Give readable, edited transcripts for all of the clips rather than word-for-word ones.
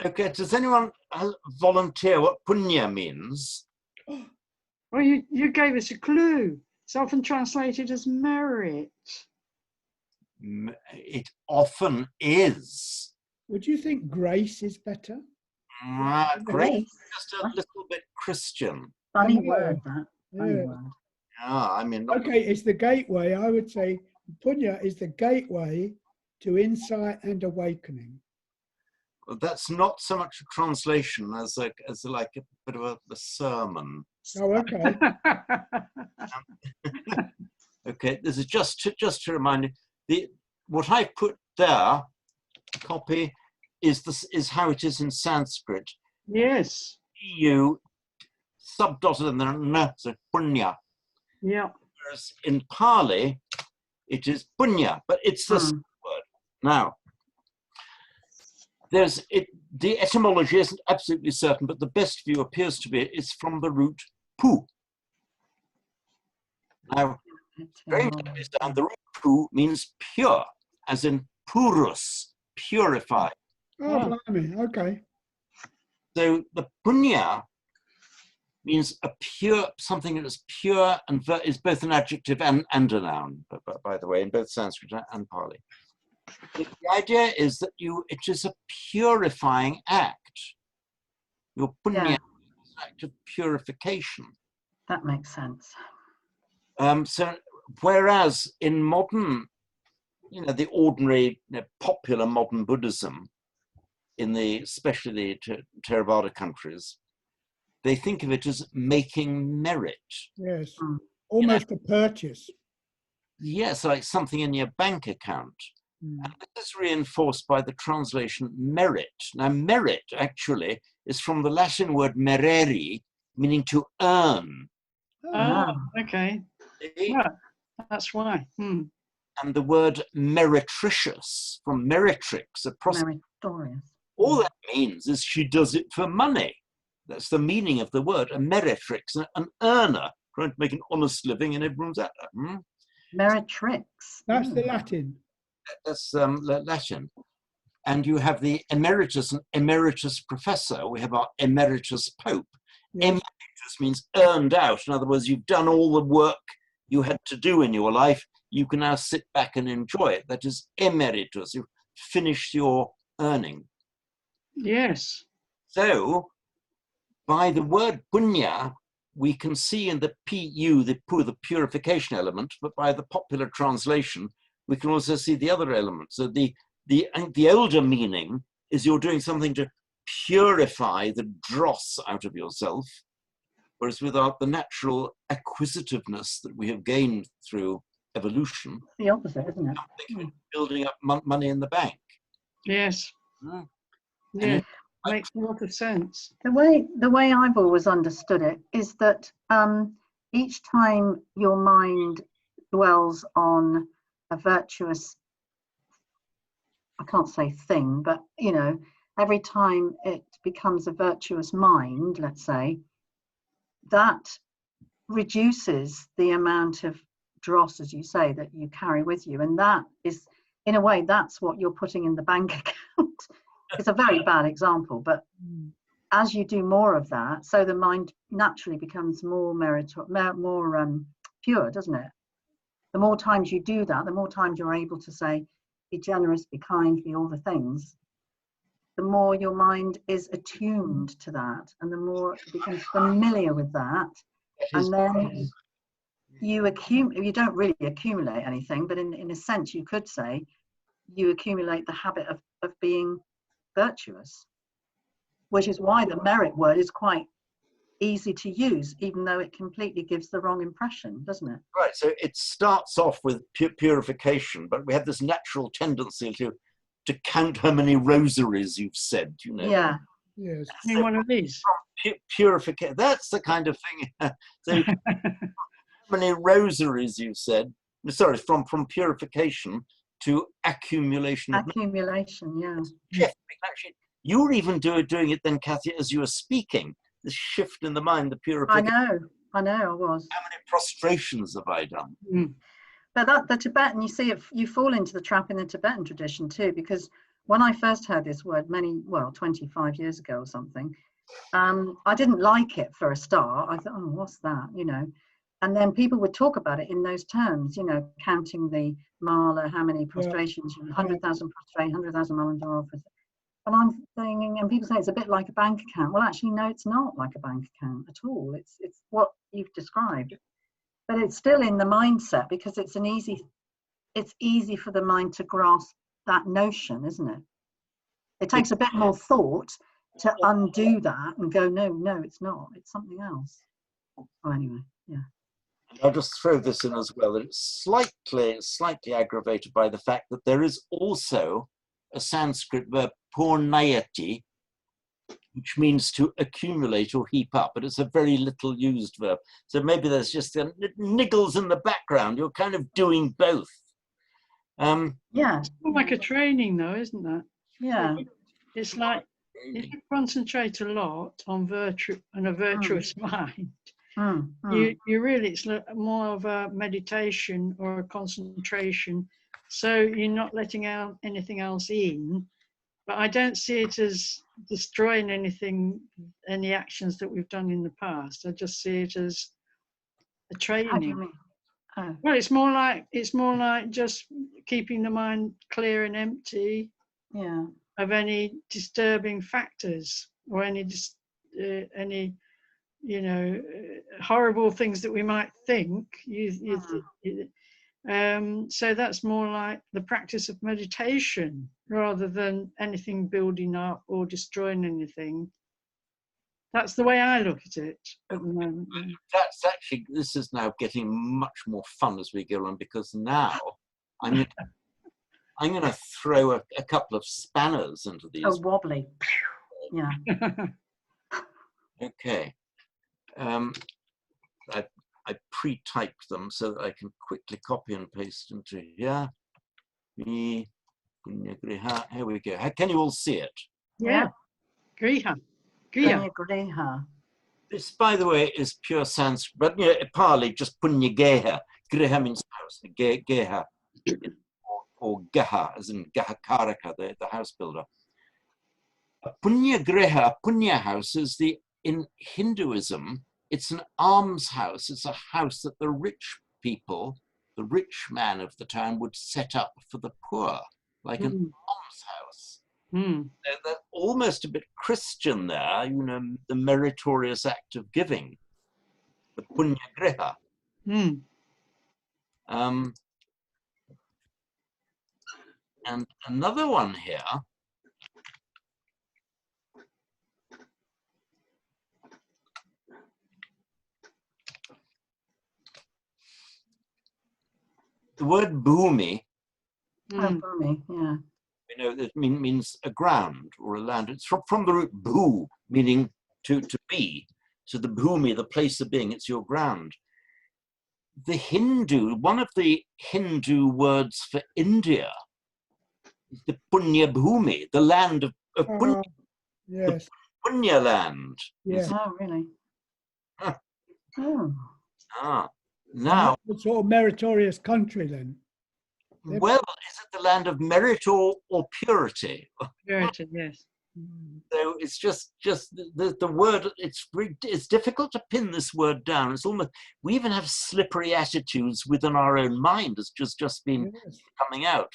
Okay, does anyone volunteer what punya means? Well, you gave us a clue. It's often translated as merit. It often is. Would you think grace is better? Great, just a little bit Christian. Funny word, that. Funny Yeah. word. Yeah, I mean, Okay, it's the gateway. I would say punya is the gateway to insight and awakening. that's not so much a translation as like a bit of a sermon. Oh, okay. Okay, this is just to remind you, what I put there, copy, is how it is in Sanskrit. Yes. You subdotted and then n, so punya. Yeah. Whereas in Pali, it is punya, but it's the same word. Now, the etymology isn't absolutely certain, but the best view appears to be it's from the root pu. Now, very clearly down, the root pu means pure, as in purus, purified. Oh, blimey. Okay. So the punya means a pure, something that is pure and is both an adjective and a noun, by the way, in both Sanskrit and Pali. The idea is that it is a purifying act. Your punya is an act of purification. That makes sense. So whereas in modern, the ordinary, popular modern Buddhism, especially the Theravada countries, they think of it as making merit. Yes. Almost a purchase. Yes, like something in your bank account. And this is reinforced by the translation merit. Now, merit actually is from the Latin word merere, meaning to earn. Oh, okay. Yeah, that's why. And the word meretricious, from meretrix, a prostitute. All that means is she does it for money. That's the meaning of the word, a meretrix, an earner, trying to make an honest living, and everyone's at that. Meretrix. That's the Latin. That's Latin. And you have the emeritus and emeritus professor. We have our emeritus pope. Yes. Emeritus means earned out. In other words, you've done all the work you had to do in your life. You can now sit back and enjoy it. That is emeritus. You've finished your earning. Yes. So, by the word punya, we can see in the pu, the purification element, but by the popular translation, we can also see the other elements. So the older meaning is you're doing something to purify the dross out of yourself, whereas without the natural acquisitiveness that we have gained through evolution, the opposite, isn't it? Building up money in the bank. Yes. Yeah, makes a lot of sense. The way I've always understood it is that each time your mind dwells on a virtuous, I can't say thing, but every time it becomes a virtuous mind, let's say, that reduces the amount of dross, as you say, that you carry with you. And that is, in a way, that's what you're putting in the bank account. It's a very bad example, but as you do more of that, so the mind naturally becomes more pure, doesn't it? The more times you do that, the more times you're able to say, be generous, be kind, be all the things, the more your mind is attuned to that, and the more it becomes familiar with that. And then you don't really accumulate anything, but in a sense you could say you accumulate the habit of being virtuous, which is why the merit word is quite easy to use, even though it completely gives the wrong impression, doesn't it? Right, so it starts off with purification, but we have this natural tendency to count how many rosaries you've said, Yeah. Yes. So one of these. Purification, that's the kind of thing. So how many rosaries you've said, sorry, from purification to accumulation. Accumulation, yeah. Shift. Actually, you were even doing it then, Kathy, as you were speaking. This shift in the mind, the purification. I know, I was. How many prostrations have I done? But the Tibetan, you see, you fall into the trap in the Tibetan tradition too, because when I first heard this word 25 years ago or something, I didn't like it for a start. I thought, oh, what's that, you know? And then people would talk about it in those terms, you know, counting the mala, how many prostrations, 100,000 prostrate, 100,000 mala. And I'm thinking, and people say it's a bit like a bank account. Well, actually, no, it's not like a bank account at all. It's what you've described, but it's still in the mindset because it's easy for the mind to grasp that notion, isn't it? It takes a bit more thought to undo that and go, no, it's not. It's something else. Oh, anyway, yeah. I'll just throw this in as well. That it's slightly aggravated by the fact that there is also a Sanskrit verb, pornayati, which means to accumulate or heap up, but it's a very little used verb. So maybe there's just niggles in the background. You're kind of doing both. Yeah. It's more like a training though, isn't that? Yeah. It's like if you concentrate a lot on virtue and a virtuous mind, you really, it's more of a meditation or a concentration. So you're not letting out anything else in. But I don't see it as destroying any actions that we've done in the past. I just see it as a training. How do you mean? Oh. Well, it's more like just keeping the mind clear and empty. Yeah. Of any disturbing factors or any horrible things that we might think. So that's more like the practice of meditation rather than anything building up or destroying anything. That's the way I look at it at the moment. That's actually, this is now getting much more fun as we go on, because now I'm going to throw a couple of spanners into these. Oh, wobbly. Yeah. Okay. I pre-typed them so that I can quickly copy and paste into here. Here we go. Can you all see it? Yeah. Griha. Griha. Griha. This, by the way, is pure Sanskrit, but Pali, just Puñña Geha. Griha means house, Geha, or Gaha, as in Gaha Karaka, the house builder. Puñña Griha, Puñña house, is in Hinduism, it's an almshouse. It's a house that the rich people, the rich man of the town, would set up for the poor, like an almshouse. They're almost a bit Christian there, you know, the meritorious act of giving, the Puñña Griha. And another one here, the word bhumi, Bhumi, yeah. you know, it means a ground or a land. It's from the root bhu, meaning to be. So the bhumi, the place of being, it's your ground. One of the Hindu words for India is the Puñña bhumi, the land of Puñña. Yes. The Puñña land. Yeah. Oh, really? Oh. Now, It's sort of meritorious country then. well, is it the land of merit or purity? Purity, yes. So it's just the word. It's difficult to pin this word down. It's almost, we even have slippery attitudes within our own mind. It's just been coming out.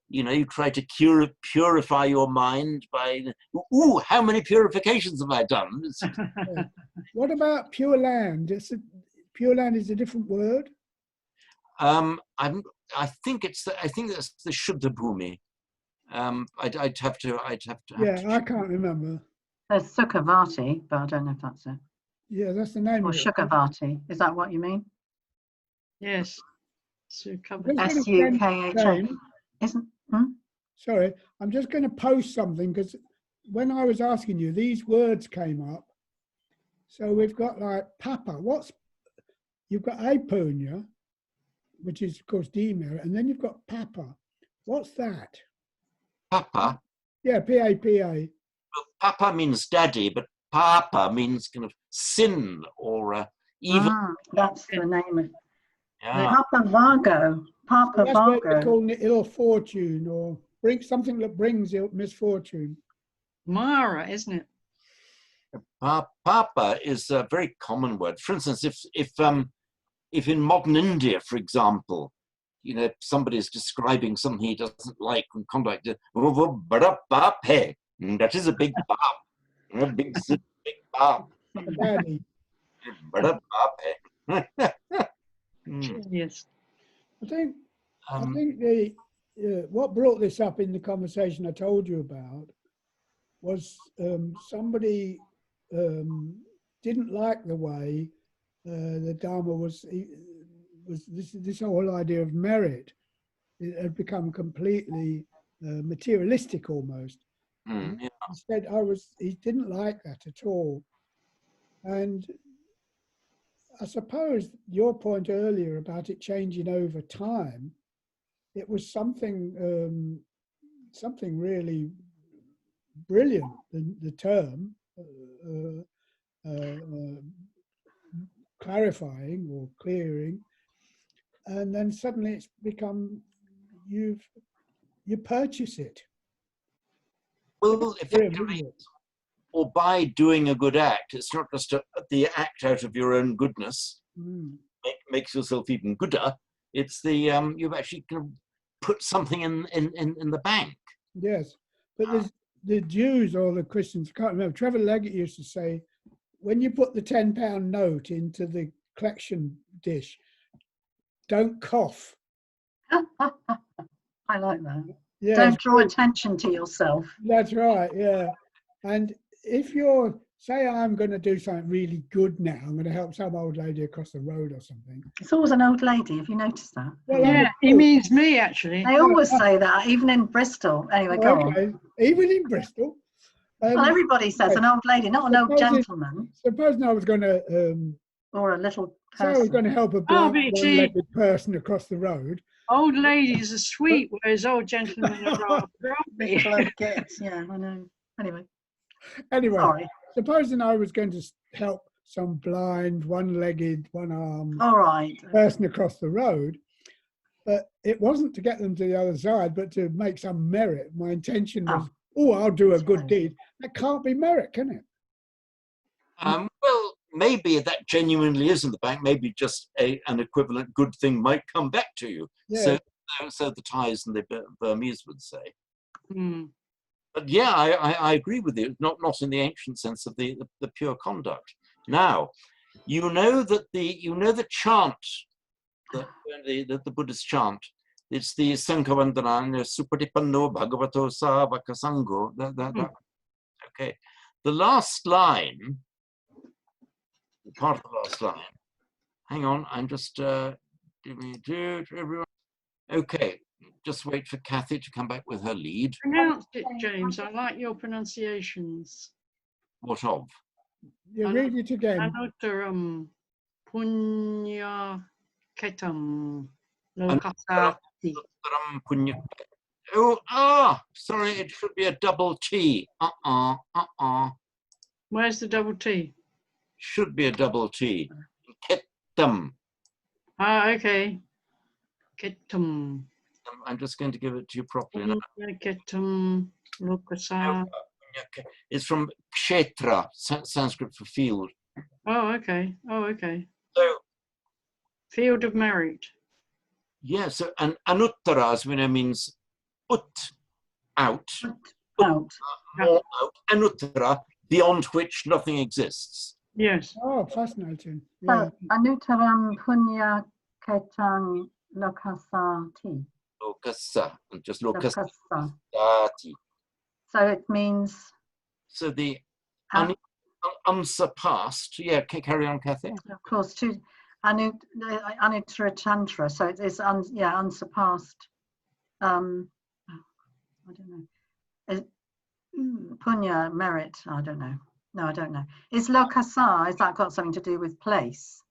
You know, you try to purify your mind by, how many purifications have I done? What about Pure Land? Pure Land is a different word. I think that's the Shuddha Bhumi. I'd have to. Yeah, I can't remember. There's Sukhavati, but I don't know if that's it. Yeah, that's the name Or of it. Sukhavati. Is that what you mean? Yes. Sukha. Isn't? Sorry, I'm just going to post something because when I was asking you, these words came up. So we've got like Papa. You've got a Puñña, which is of course demerit, and then you've got Papa. What's that? Papa. Yeah, P-A-P-A. Well, Papa means daddy, but Papa means kind of sin or evil. That's the name of Yeah. Papa Vargo. Papa That's what they're Vargo. calling it, ill fortune or. bring something that brings misfortune. Mara, isn't it? Papa is a very common word. For instance, if in modern India, for example, you know, somebody is describing something he doesn't like and conduct, that is a big bap, a big bap. Daddy. Yes. I think the what brought this up in the conversation I told you about was somebody didn't like the way the Dharma was this whole idea of merit. It had become completely materialistic almost. Yeah. Instead, he didn't like that at all. And I suppose your point earlier about it changing over time, it was something really brilliant, the term, clarifying or clearing, and then suddenly it's become, you purchase it. Well, effectively, or by doing a good act, it's not just the act out of your own goodness, makes yourself even gooder. It's the you've actually kind of put something in the bank. Yes, but there's the Jews or the Christians, I can't remember. Trevor Leggett used to say, when you put the £10 note into the collection dish, don't cough. I like that. Yeah, Don't draw attention to yourself. That's right, yeah. And if you're, say I'm going to do something really good now, I'm going to help some old lady across the road or something. It's always an old lady, have you noticed that? Well, Yeah, he means me, actually. They always say that, even in Bristol. Anyway, go on. Even in Bristol. Well, everybody says an old lady, not an old gentleman. Supposing I was going to... or a little person. So I was going to help a blind one-legged person across the road. Old ladies are sweet, whereas old gentlemen are rather grumpy. Yeah, I know. Anyway, sorry. Supposing I was going to help some blind, one-legged, one-armed person across the road, but it wasn't to get them to the other side, but to make some merit. My intention was, I'll do a good deed. That can't be merit, can it? Well, maybe that genuinely is in the bank. Maybe just an equivalent good thing might come back to you. Yeah. So the Thais and the Burmese would say. But yeah, I agree with you. Not in the ancient sense of the pure conduct. Now, you know the chant, the Buddhist chant. It's the Sankhavandana Supatipanno Bhagavato Savaka Sangho. Okay, the last line. Part of the last line. Hang on, I'm just giving it to everyone. Okay, just wait for Kathy to come back with her lead. Pronounce it, James. I like your pronunciations. What of? You read it again. Anutteram Puñña Ketam Lokasati. Sorry, it should be a double T. Where's the double T? Should be a double T. Ketam. Okay. Ketam. I'm just going to give it to you properly now. Ketam Lokasa. It's from Kshetra, Sanskrit for field. Oh, okay. So, field of merit. Yeah, so and anuttara, as we know, means out. More out. Anuttara, beyond which nothing exists. Yes. Oh, fascinating. So, anuttaram punya ketan lokasati. Lokasa, just lokasati. So it means. So the unsurpassed. Yeah, carry on, Kathy. Of course, anuttara tantra. So it's unsurpassed. I don't know. Punya merit. I don't know. No, I don't know. Is lokasa? Has that got something to do with place?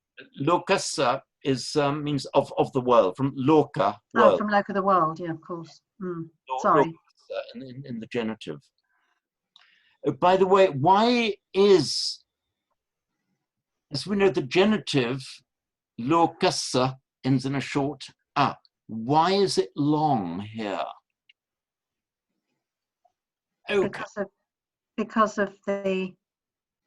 Lokasa is means of the world, from loka. World. Oh, from loka, the world. Yeah, of course. Sorry. In the genitive. By the way, why is, as we know, the genitive lokasa ends in a short a? Why is it long here? Okay, because of the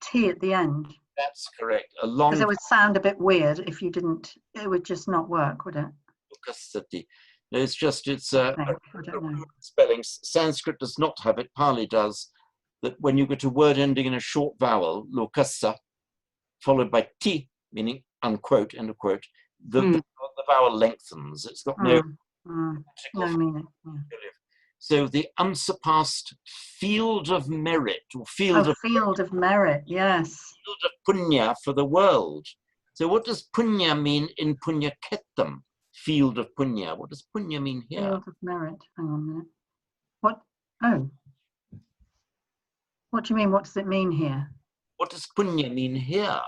T at the end. that's correct. A long Because it would sound a bit weird if you didn't. It would just not work, would it? lokasati. No, it's just, it's I don't know. spelling. Sanskrit does not have it, Pali does, that when you get a word ending in a short vowel, lokasa, followed by T, meaning unquote, end of quote, the vowel lengthens. It's got no No meaning. Yeah. So the unsurpassed field of merit, or Field of merit, yes. field of punya for the world. So what does punya mean in punya kettam? Field of punya. What does punya mean here? Field of merit. Hang on a minute. What? Oh. What do you mean? What does it mean here? What does punya mean here?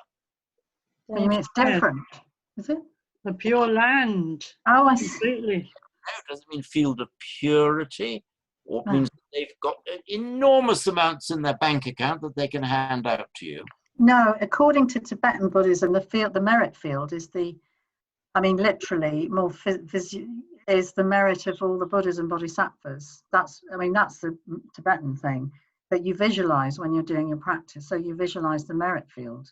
Well, you mean it's different, is it? The pure land. Oh, I see. Completely. No, does it mean field of purity? Or it means they've got enormous amounts in their bank account that they can hand out to you? No, according to Tibetan Buddhism, the merit field is literally is the merit of all the Buddhas and Bodhisattvas. That's the Tibetan thing that you visualize when you're doing your practice. So you visualize the merit field.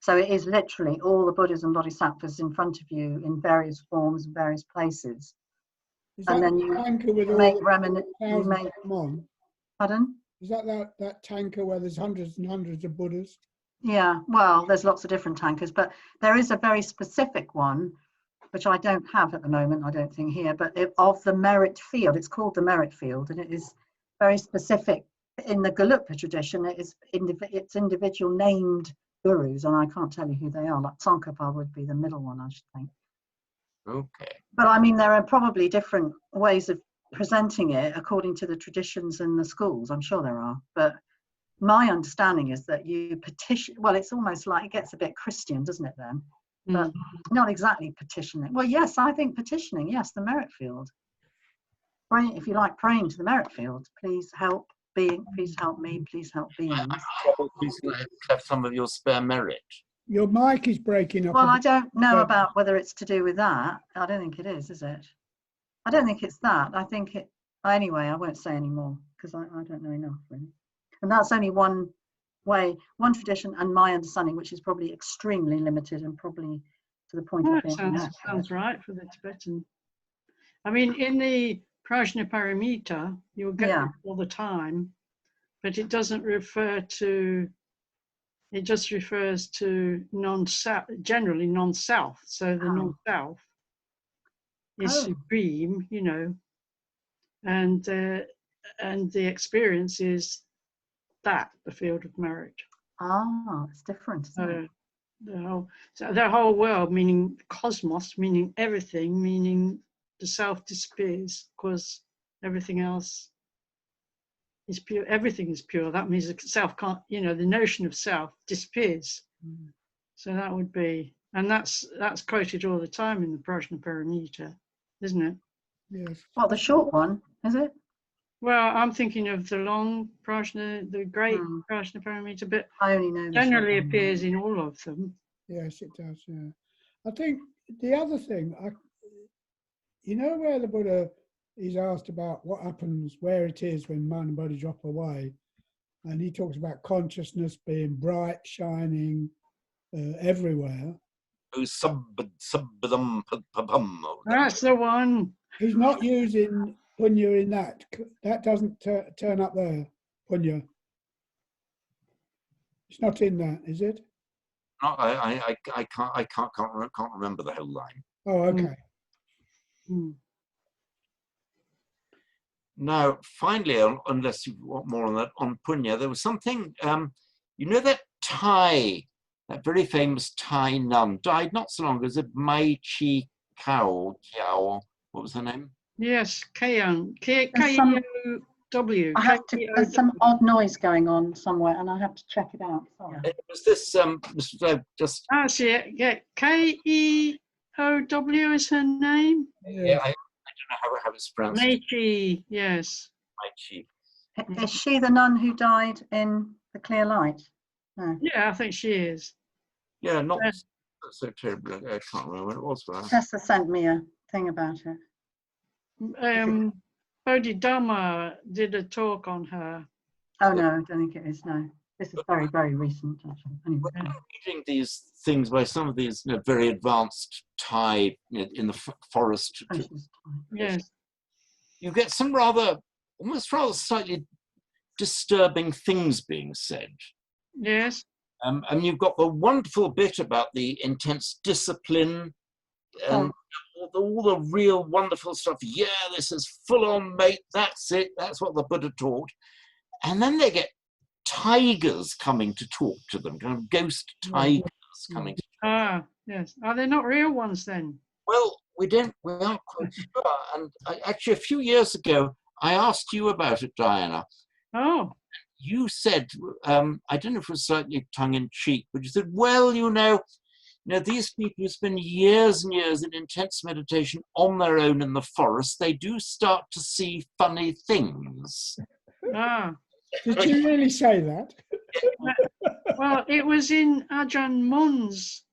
So it is literally all the Buddhas and Bodhisattvas in front of you in various forms, various places. And then you make Pardon? Is that tanker where there's hundreds and hundreds of Buddhas? Yeah, well, there's lots of different tankers, but there is a very specific one, which I don't have at the moment, I don't think here, but of the merit field. It's called the merit field, and it is very specific. In the Gelugpa tradition, it's individual named gurus, and I can't tell you who they are. Like Tsongkhapa would be the middle one, I should think. Okay. But there are probably different ways of presenting it according to the traditions and the schools. I'm sure there are, but my understanding is that you petition. Well, it's almost like it gets a bit Christian, doesn't it then? But not exactly petitioning. Well, yes, I think petitioning. Yes, the merit field. Pray, if you like, praying to the merit field. Please help being. Please help me. Please help beings. Please have some of your spare merit. Your mic is breaking up. Well, I don't know about whether it's to do with that. I don't think it is it? I don't think it's that. I think it. Anyway, I won't say any more because I don't know enough really. And that's only one way, one tradition, and my understanding, which is probably extremely limited and probably to the point of being sounds right for the Tibetan. In the Prajnaparamita, you'll get it all the time, but it doesn't refer to. It just refers to non-self, generally non-self. So the non-self is supreme, and the experience is that the field of merit. It's different. Isn't it? The whole world, meaning cosmos, meaning everything, meaning the self disappears because everything else is pure. Everything is pure. That means the self can't, the notion of self disappears. So that would be, and that's quoted all the time in the Prajnaparamita, isn't it? Yes. Well, the short one, is it? Well, I'm thinking of the long Prajna, the great Prajnaparamita, but I only know generally appears in all of them. Yes, it does. Yeah. I think the other thing, where the Buddha is asked about what happens, where it is when mind and body drop away, and he talks about consciousness being bright, shining everywhere. That's the one. He's not using punya in that. That doesn't turn up there. Punya. It's not in that, is it? No, I can't remember the whole line. Oh, okay. Now, finally, unless you want more on that, on punya, there was something, that Thai, that very famous Thai nun, died not so long ago. Is it Mai Chi Kiao? What was her name? Yes, K-O-W. There's some odd noise going on somewhere, and I have to check it out. Sorry. It was this, just... I see it, yeah, K-E-O-W is her name? Yeah, I don't know how it's pronounced. Meiji, yes. Meiji. Is she the nun who died in the clear light? No. Yeah, I think she is. Yeah, not so terribly. I can't remember what it was for her. Tessa sent me a thing about it. Bodhidharma did a talk on her. Oh no, I don't think it is. No, this is very, very recent. Actually. Anyway. When I'm reading these things by some of these very advanced Thai in the forest, Yes. you get some almost rather slightly disturbing things being said. Yes. And you've got the wonderful bit about the intense discipline and all the real wonderful stuff. Yeah, this is full on, mate. That's it. That's what the Buddha taught. And then they get tigers coming to talk to them, kind of ghost tigers coming to talk. Ah, yes. Are they not real ones then? Well, we aren't quite sure. And actually, a few years ago, I asked you about it, Diana. Oh. You said, I don't know if it was slightly tongue-in-cheek, but you said, well, these people who spend years and years in intense meditation on their own in the forest, they do start to see funny things. Ah. Did you really say that? Well, it was in Ajahn Mun's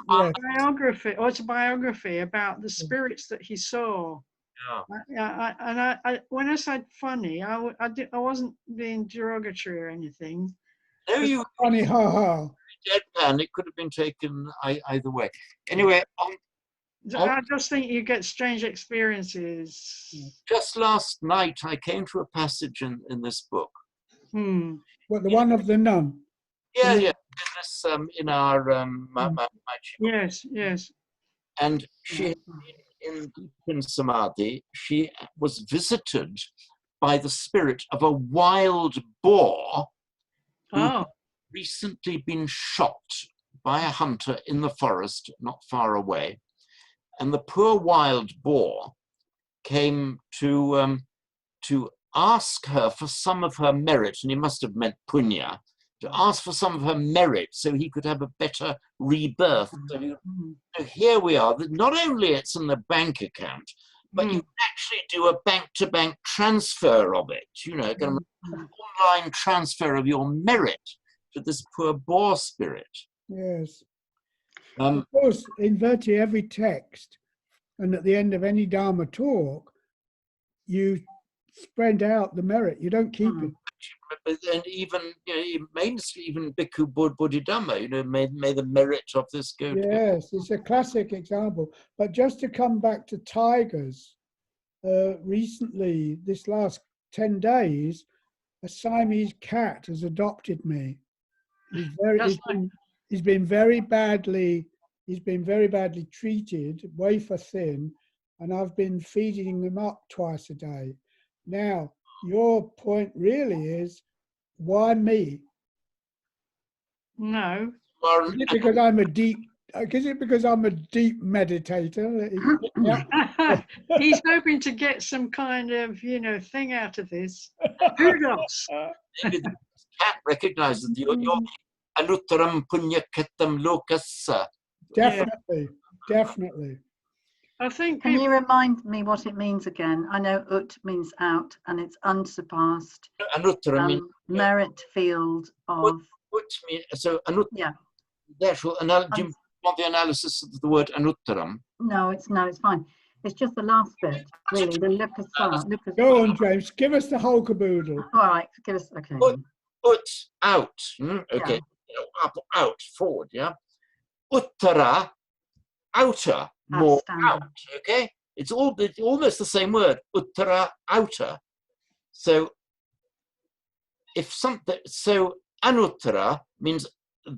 autobiography about the spirits that he saw. When I said funny, I wasn't being derogatory or anything. No, you funny, ha ha. Deadpan. It could have been taken either way. Anyway, I just think you get strange experiences. Just last night, I came to a passage in this book. What, the one of the nun? Yeah. In our Yes. And she in Samadhi, she was visited by the spirit of a wild boar who had recently been shot by a hunter in the forest not far away. And the poor wild boar came to ask her for some of her merit, and he must have meant puñña, to ask for some of her merit so he could have a better rebirth. So here we are. Not only it's in the bank account, but you can actually do a bank-to-bank transfer of it, an online transfer of your merit to this poor boar spirit. Yes. Of course, in virtually every text, and at the end of any Dharma talk, you spread out the merit. You don't keep it. And even even Bhikkhu Bodhidhamma, may the merit of this go to. Yes, it's a classic example. But just to come back to tigers, recently, this last 10 days, a Siamese cat has adopted me. He's been very badly treated, wafer thin, and I've been feeding him up twice a day. Now, your point really is, why me? No. Is it because I'm a deep meditator? He's hoping to get some kind of, thing out of this. Kudos. Maybe the cat recognizes you're anuttaram puññakettam lokassa. Definitely. I think. Can you remind me what it means again? I know ut means out, and it's unsurpassed. Anuttara means merit field of. Ut means so. Anuttara. Yeah. The actual do you want the analysis of the word anuttaram? No, it's fine. It's just the last bit, really. The lukasa. Go on, James. Give us the whole caboodle. All right, give us. Okay. Ut out. Okay. Yeah. Up, out, forward. Yeah. Uttara, outer. More out, okay? It's almost the same word, uttara, outer. So anuttara means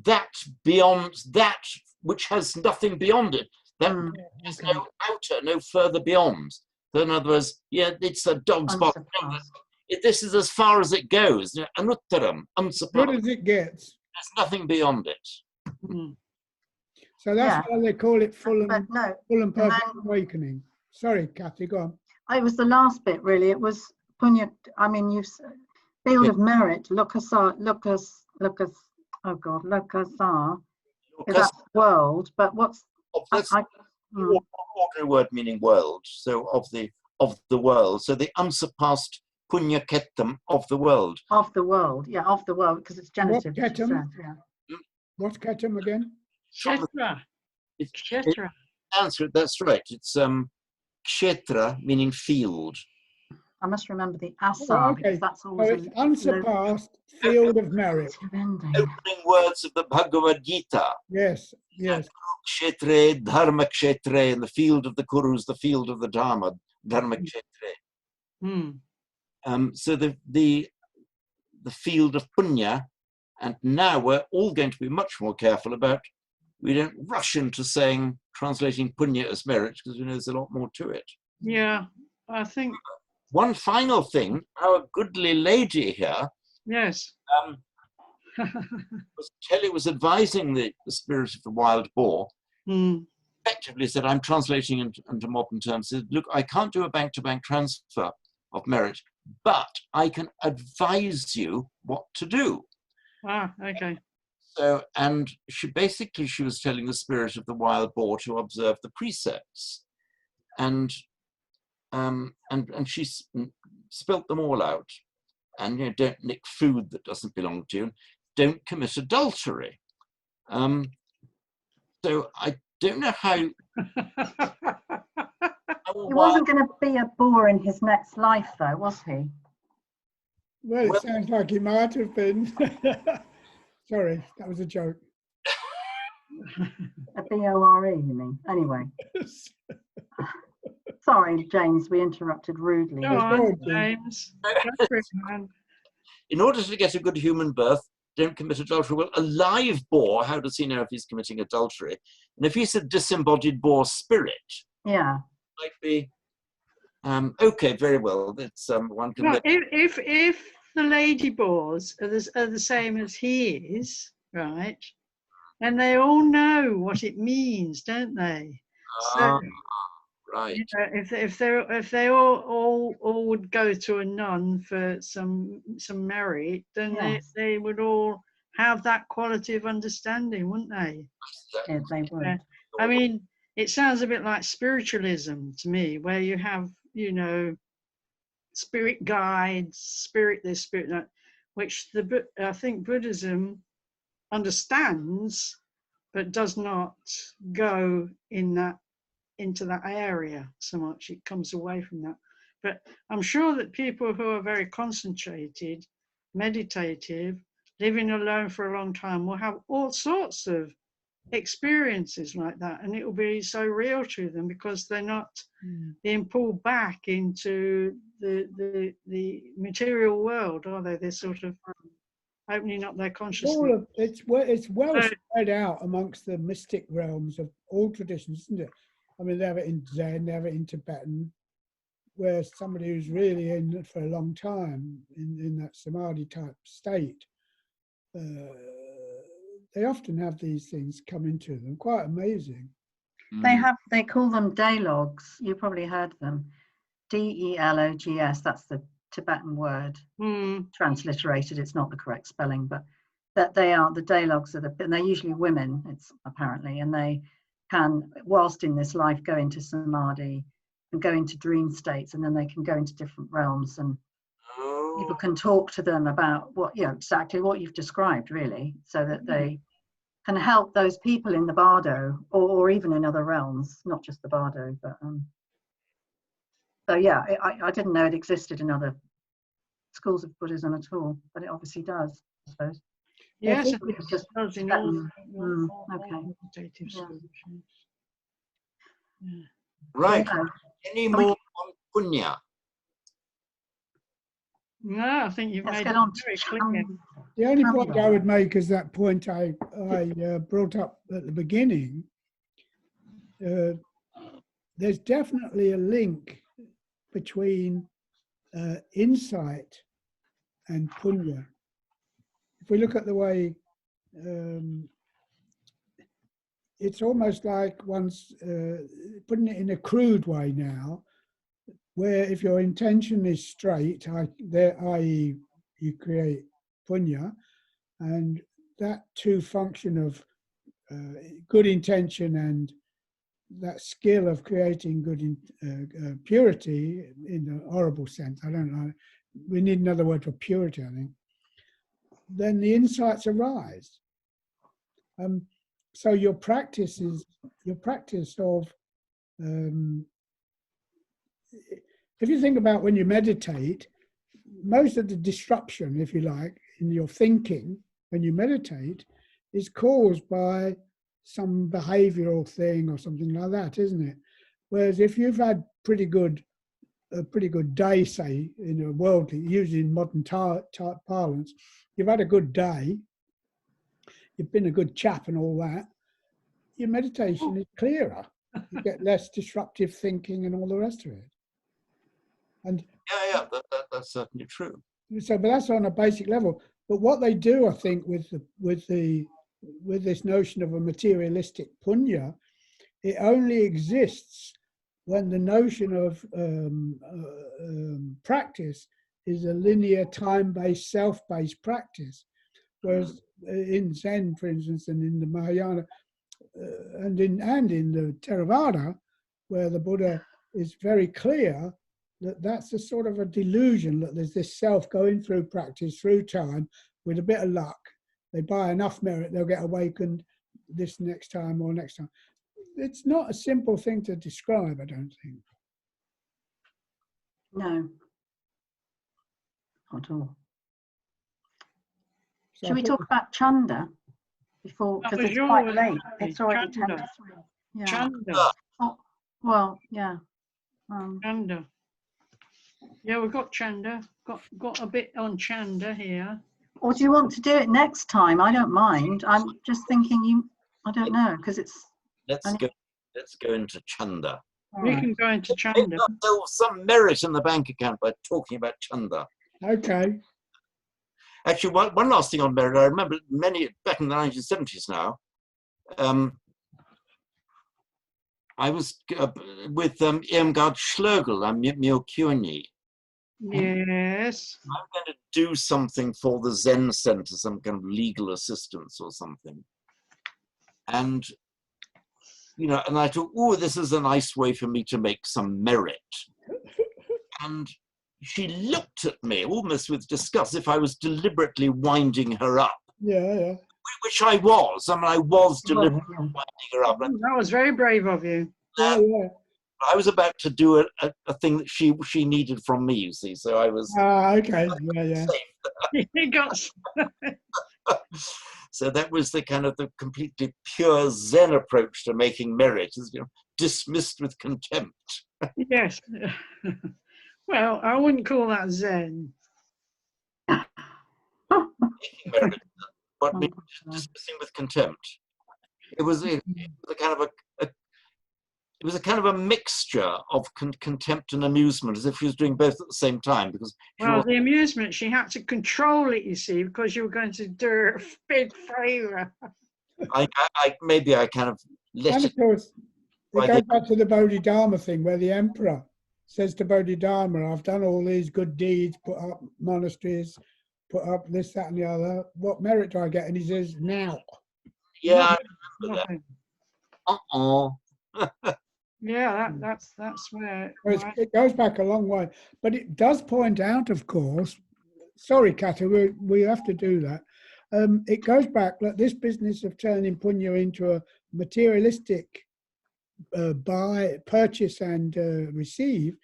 that beyond, that which has nothing beyond it. That there's no outer, no further beyond. So in other words, it's a dog's bottom. This is as far as it goes. Anuttaram, unsurpassed. Good as it gets. There's nothing beyond it. So that's why they call it full and perfect awakening. Sorry, Kathy, go on. It was the last bit, really. It was puñña. I mean, field of merit. Lokasa. Oh God, lokasa. That's world. But what's? Ordinary word meaning world. So of the world. So the unsurpassed puññakettam of the world. Of the world, of the world, because it's genitive. What's kettam again? Kshetra. Kshetra. That's right. It's kshetra meaning field. I must remember the asa, Oh, because okay. that's So always it's unsurpassed field of merit. Opening words of the Bhagavad Gita. Yes, yes. Kshetre, dharma kshetre, in the field of the Kurus, the field of the Dharma, dharma kshetre. So the field of Puñña, and now we're all going to be much more careful about, we don't rush into saying, translating Puñña as merit, because we know there's a lot more to it. Yeah, I think. One final thing, our goodly lady here, Yes. Kelly was advising the spirit of the wild boar, effectively said, I'm translating into modern terms, said, look, I can't do a bank-to-bank transfer of merit, but I can advise you what to do. Ah, okay. So, and she was telling the spirit of the wild boar to observe the precepts, and she spelt them all out. And, you know, don't nick food that doesn't belong to you. Don't commit adultery. So I don't know how. He wasn't going to be a boar in his next life, though, was he? Well, it sounds like he might have been. Sorry, that was a joke. A B-O-R-E, you mean? Anyway. Sorry, James, we interrupted rudely. Go on, James. In order to get a good human birth, don't commit adultery. Well, a live boar, how does he know if he's committing adultery? And if he's a disembodied boar spirit, yeah, might be okay. Very well. That's one can. No, if the lady boars are the same as he is, right? And they all know what it means, don't they? So, right. You know, if they all would go to a nun for some merit, then yes, they would all have that quality of understanding, wouldn't they? yeah, they would. I mean, it sounds a bit like spiritualism to me, where you have, you know, spirit guides, spirit this, spirit that, which I think Buddhism understands, but does not go into that area so much. It comes away from that. But I'm sure that people who are very concentrated, meditative, living alone for a long time will have all sorts of experiences like that, and it will be so real to them because they're not being pulled back into the material world, are they? They're sort of opening up their consciousness. It's well spread out amongst the mystic realms of all traditions, isn't it? I mean, they have it in Zen, they have it in Tibetan, where somebody who's really in it for a long time, in that samadhi type state, they often have these things come into them. Quite amazing. They call them dalogs. You probably heard them. D-E-L-O-G-S. That's the Tibetan word. Transliterated. It's not the correct spelling, but that they are the dalogs and they're usually women. It's apparently, and they can, whilst in this life, go into samadhi and go into dream states, and then they can go into different realms, and people can talk to them about exactly what you've described, really, so that they can help those people in the bardo or even in other realms, not just the bardo. But so yeah, I didn't know it existed in other schools of Buddhism at all, but it obviously does, I suppose. Yes, it just does in all meditative solutions. Right. Any more on Puñña? No, I think you've made it very clear. The only point I would make is that point I brought up at the beginning. There's definitely a link between insight and Puñña. If we look at the way, it's almost like one's putting it in a crude way now, where if your intention is straight, i.e. you create Puñña, and that two function of good intention and that skill of creating good purity in the horrible sense, I don't know, we need another word for purity, I think, then the insights arise. So your practice of if you think about when you meditate, most of the disruption, if you like, in your thinking when you meditate is caused by some behavioral thing or something like that, isn't it? Whereas if you've had a pretty good day, say, in a worldly, using modern parlance, you've had a good day, you've been a good chap and all that, your meditation is clearer. You get less disruptive thinking and all the rest of it. And yeah, that's certainly true. so, but that's on a basic level. But what they do, I think, with this notion of a materialistic punya, it only exists when the notion of practice is a linear, time-based, self-based practice. Whereas in Zen, for instance, and in the Mahayana, and in the Theravada, where the Buddha is very clear that that's a sort of a delusion, that there's this self going through practice, through time, with a bit of luck. They buy enough merit, they'll get awakened this next time or next time. It's not a simple thing to describe, I don't think. No, not at all. So Should we talk about Chanda before, because it's quite late. It's already 10 to 3. Yeah. Chanda. Oh, well, yeah. Chanda. Yeah, we've got Chanda. Got a bit on Chanda here. Or do you want to do it next time? I don't mind. I'm just thinking I don't know, because it's... Let's go into Chanda. We can go into Chanda. There's some merit in the bank account by talking about Chanda. Okay. Actually, one last thing on merit. I remember back in the 1970s now, I was with Irmgard Schlegel and Mio Puñña. Yes. I'm going to do something for the Zen Center, some kind of legal assistance or something. And, and I thought, oh, this is a nice way for me to make some merit. And she looked at me almost with disgust, if I was deliberately winding her up. Yeah. Which I was. I mean, I was deliberately winding her up. That was very brave of you. Yeah. I was about to do a thing that she needed from me, you see. So I was. Okay. Yeah. You got. So that was the kind of the completely pure Zen approach to making merit, is dismissed with contempt. Yes. Well, I wouldn't call that Zen. Making merit, but dismissing with contempt. It was a kind of a mixture of contempt and amusement, as if she was doing both at the same time. Because the amusement, she had to control it, you see, because you were going to do her a big favour. Maybe I kind of let and it. Of course, it goes back to the Bodhidharma thing, where the emperor says to Bodhidharma, I've done all these good deeds, put up monasteries, put up this, that, and the other. What merit do I get? And he says, now. Yeah, I remember that. Yeah, that's where it goes back a long way. But it does point out, of course, sorry, Kata, we have to do that. It goes back, like this business of turning punya into a materialistic buy, purchase and receive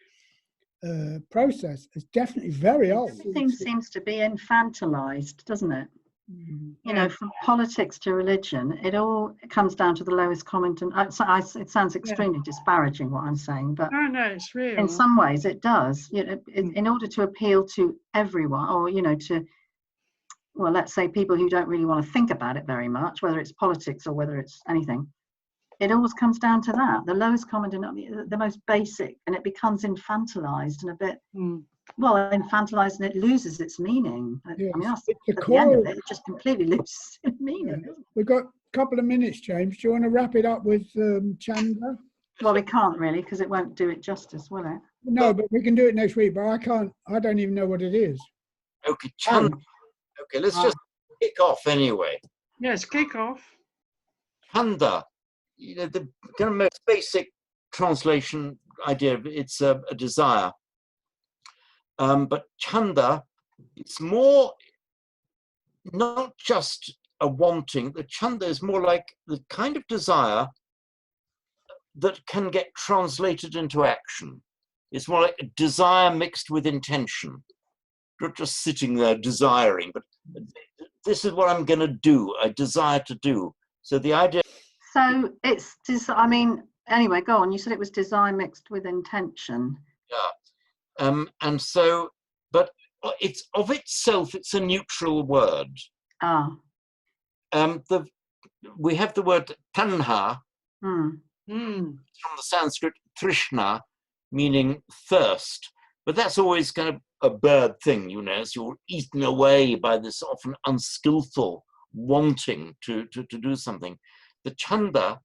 process is definitely very old. Everything seems to be infantilized, doesn't it? Mm-hmm. From politics to religion, it all comes down to the lowest common. It sounds extremely disparaging what I'm saying, but no, it's real. In some ways, it does. In order to appeal to everyone, or let's say people who don't really want to think about it very much, whether it's politics or whether it's anything, it always common to that. The lowest common denominator, the most basic, and it becomes infantilized and a bit. Infantilized, and it loses its meaning. Yes. I mean, that's The at the end of it just completely loses its meaning. Yeah. We've got a couple of minutes, James. Do you want to wrap it up with Chanda? Well, we can't really, because it won't do it justice, will it? No, but we can do it next week. But I don't even know what it is. Okay, Chanda. Okay, let's just kick off anyway. Yes, kick off. Chanda, the kind of most basic translation idea of it's a desire. But Chanda, it's more not just a wanting. The Chanda is more like the kind of desire that can get translated into action. It's more like desire mixed with intention. Not just sitting there desiring, but this is what I'm going to do. I desire to do. So the idea. So it's, I mean, anyway, go on. You said it was desire mixed with intention. Yeah. And so, but it's of itself, it's a neutral word. Ah. We have the word tanha Mm. from the Sanskrit trishna, meaning thirst. But that's always kind of a bad thing, you know, as you're eaten away by this often unskillful wanting to do something. The chanda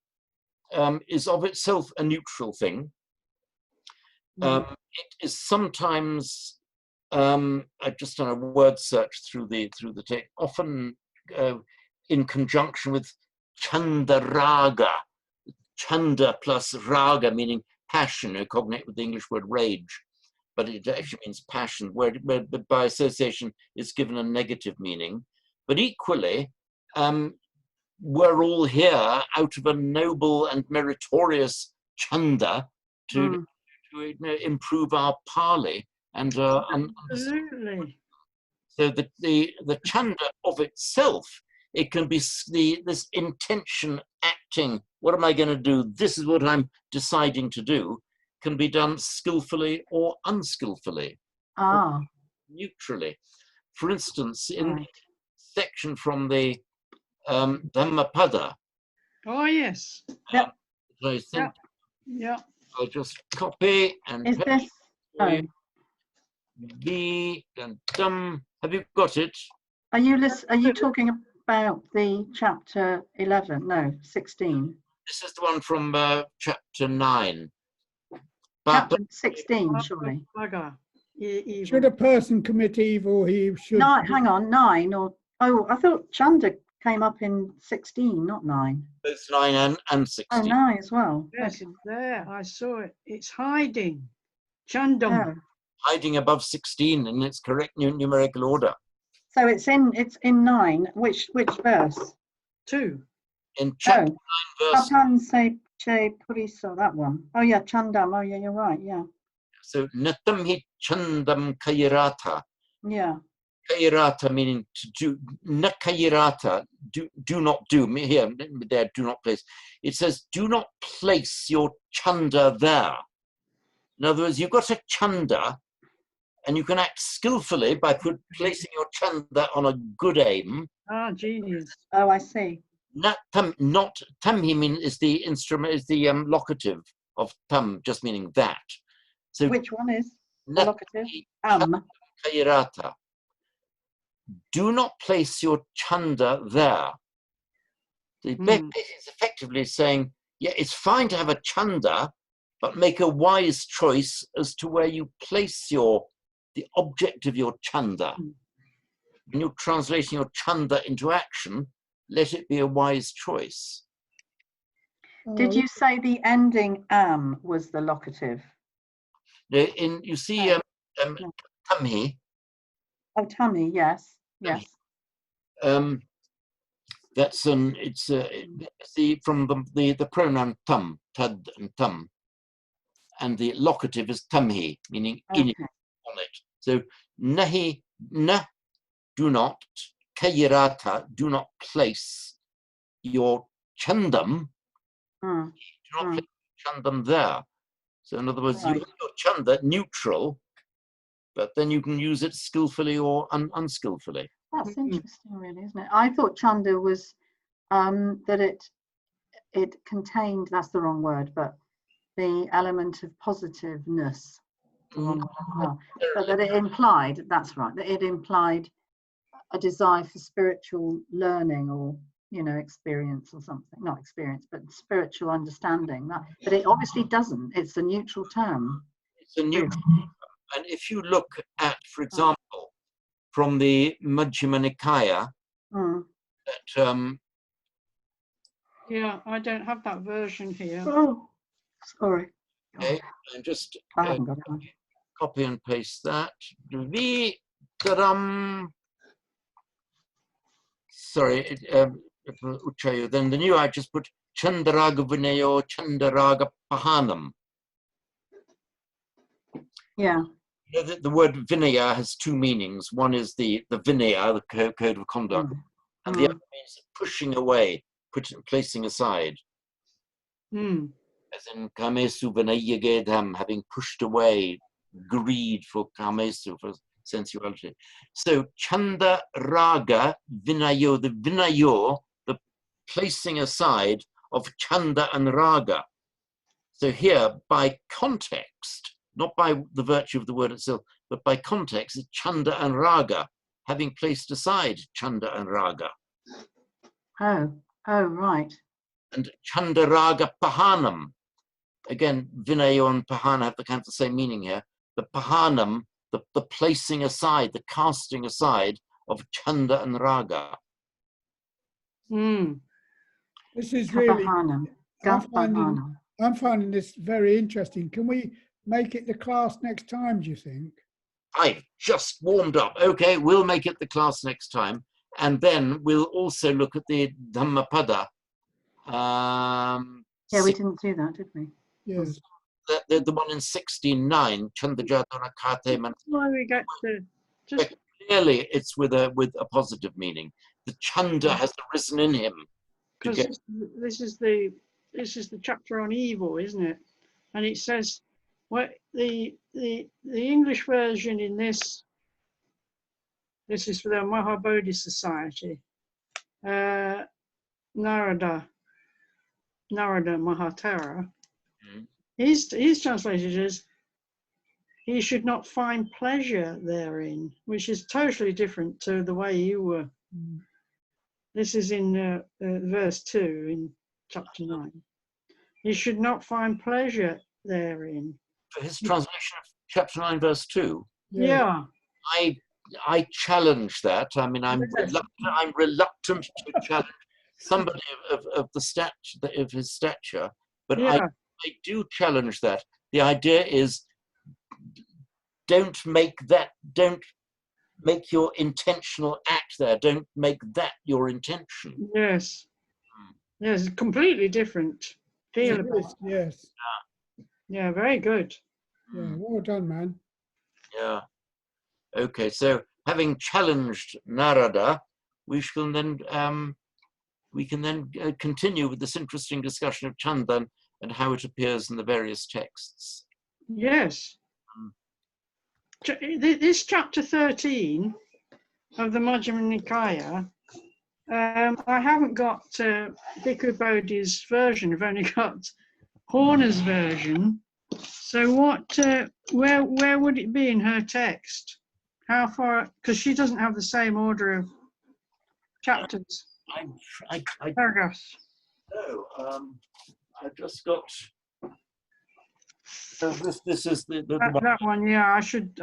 is of itself a neutral thing. It is sometimes, I've just done a word search through the text, often in conjunction with chanda raga, chanda plus raga, meaning passion, cognate with the English word rage, but it actually means passion, where by association it's given a negative meaning. But equally, we're all here out of a noble and meritorious chanda to improve our Pali. And absolutely. So the chanda of itself, it can be this intention acting. What am I going to do? This is what I'm deciding to do. Can be done skillfully or unskillfully, or neutrally. For instance, in the section from the Dhammapada. Oh yes. Yep. I think Yeah. I'll just copy and is paste. this? V and Dham. Have you got it? Are you talking about the chapter 11? No, 16. This is the one from chapter 9. Chapter 16, surely. Should a person commit evil, he should. No, hang on, 9 or I thought chanda came up in 16, not 9. Both 9 and 16. Oh, 9 as well. Yes, Okay. it's there. I saw it. It's hiding. Chandam. Oh. Hiding above 16 in its correct numerical order. So it's in 9. Which verse? 2. In chapter 9, verse. Papan se che puriso, that one. Oh yeah, chandam. Oh yeah, you're right. Yeah. So natam hi chandam kayirata. Yeah. Kayirata meaning to do. Na kayirata, do not do. Here, there, do not place. It says, do not place your chanda there. In other words, you've got a chanda, and you can act skillfully by placing your chanda on a good aim. Ah, genius. Oh, I see. Not tam he mean is the instrument, is the locative of tam, just meaning that. So which one is the locative? Kayirata. Do not place your chanda there. The is effectively saying, yeah, it's fine to have a chanda, but make a wise choice as to where you place the object of your chanda. When you're translating your chanda into action, let it be a wise choice. Did you say the ending am was the locative? You see, tamhi. Oh, tummy, yes, yes. That's it's from the pronoun tam, tad and tam, and the locative is tamhi, meaning in it, on it. So nahi, na, do not, kayirata, do not place your chandam, do not place chandam there. So in other words, you have your chanda neutral, but then you can use it skillfully or unskillfully. That's interesting, really, isn't it? I thought chanda was that it contained, that's the wrong word, but the element of positiveness. But that it implied, that's right, that it implied a desire for spiritual learning or, you know, experience or something. Not experience, but spiritual understanding. But it obviously doesn't. It's a neutral term. It's a neutral term. And if you look at, for example, from the Majjhima Nikaya, that yeah, I don't have that version here. Oh, sorry. Okay, and just I haven't got it. Copy and paste that. Sorry, Uchayo. Then the new I just put Chandaraga Vinayo Chandaraga Pahanam. Yeah. You know, the word vinaya has two meanings. One is the vinaya, the code of conduct, and the other means pushing away, placing aside. As in kamesu vinayagedham, having pushed away greed for kamesu, for sensuality. So chanda raga vinayo, the vinayo, the placing aside of chanda and raga. So here, by context, not by the virtue of the word itself, but by context, it's chanda and raga, having placed aside chanda and raga. Oh, right. And chanda raga pahanam. Again, vinayo and pahana have the same meaning here. The pahanam, the placing aside, the casting aside of chanda and raga. This is really, Gapahanam. I'm finding this very interesting. Can we make it the class next time, do you think? I've just warmed up. Okay, we'll make it the class next time. And then we'll also look at the Dhammapada. Yeah, we didn't do that, did we? Yes. The one in 16:9, Chandajatana Kate Man. Why we get to just Clearly, it's with a positive meaning. The Chanda has arisen in him. because this is the chapter on evil, isn't it? And it says what the English version in this is for the Mahabodhi Society. Narada Mahatera. He's translated as he should not find pleasure therein, which is totally different to the way you were. This is in verse 2 in chapter 9. He should not find pleasure therein. For his translation of chapter 9, verse 2. Yeah. I challenge that. I mean, I'm reluctant to challenge somebody of the stature, of his stature, but I do challenge that. The idea is, don't make your intentional act there. Don't make that your intention. Yes. Yes, completely different feel about it. Yes. Yeah, very good. Yeah, well done, man. Yeah. Okay, so having challenged Narada, we can then continue with this interesting discussion of Chanda and how it appears in the various texts. Yes. This chapter 13 of the Majjhima Nikaya, I haven't got Bhikkhu Bodhi's version. I've only got Horner's version. So where would it be in her text? How far? Because she doesn't have the same order of chapters. Paragraphs. No, I've just got. This is the that one. Yeah, I should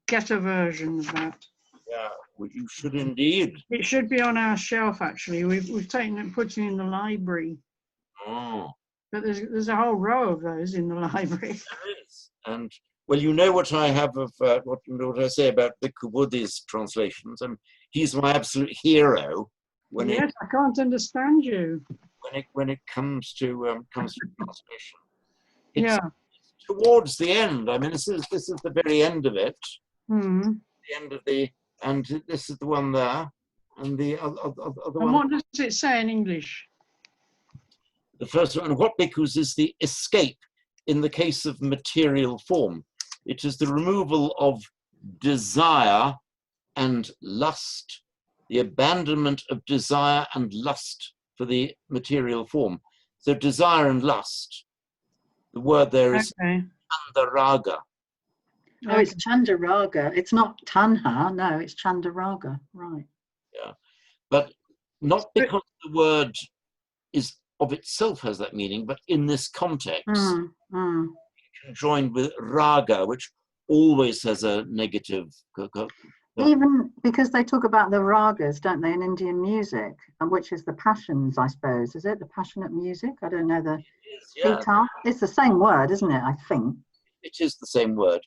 get a version of that. Yeah, well, you should indeed. It should be on our shelf. Actually, we've taken it and put it in the library. Oh. But there's a whole row of those in the library. There is. And well, you know what I have of what I say about Bhikkhu Bodhi's translations. He's my absolute hero. Yes, I can't understand you. When it comes to translation. It's towards the end. I mean, this is the very end of it. Mm-hmm. The end of and this is the one there, and the other one. And what does it say in English? The first one, what bhikkhus is the escape in the case of material form. It is the removal of desire and lust, the abandonment of desire and lust for the material form. So desire and lust, the word there is Chandaraga. Oh, it's Chandaraga. It's not Tanha. No, it's Chandaraga. Right. Yeah, but not because the word is of itself has that meaning, but in this context, joined with raga, which always has a negative. Even because they talk about the ragas, don't they, in Indian music, and which is the passions, I suppose. Is it the passionate music? I don't know. It's the same word, isn't it? I think it is the same word.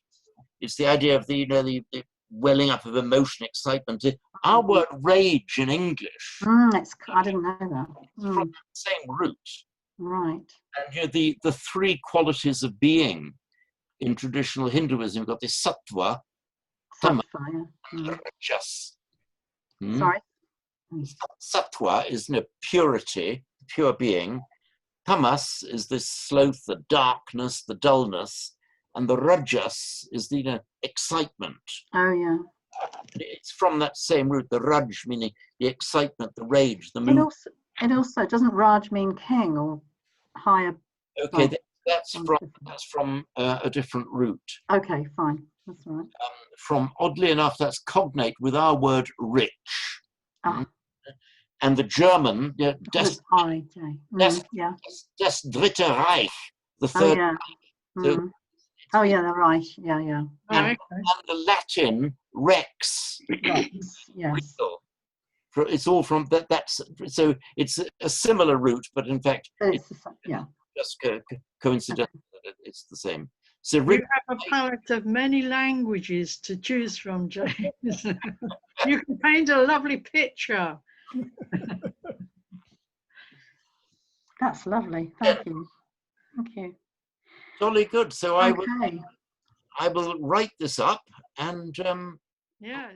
It's the idea of the welling up of emotion, excitement. Our word rage in English. I didn't know that. From the same root. Right. And the three qualities of being in traditional Hinduism, you've got this sattva, tamas, Sattva, yeah. rajas. Sorry. Sattva is purity, pure being. Tamas is the sloth, the darkness, the dullness, and the rajas is the excitement. Oh yeah. It's from that same root, the raj meaning the excitement, the rage, the mood. It also doesn't Raj mean king or higher? Okay, well, that's from a different root. Okay, fine. That's all right. From, oddly enough, that's cognate with our word rich. Ah. And the German, das Dritte Reich, the third. Oh yeah. So, oh yeah, the Reich. Yeah, yeah. And the Latin rex. Rex, yes. It's all from that. So it's a similar root, but in fact, it's just coincidental that it's the same. So you have a palette of many languages to choose from, James. You can paint a lovely picture. That's lovely. Thank you. Thank you. Jolly good. So okay. I will write this up and yeah.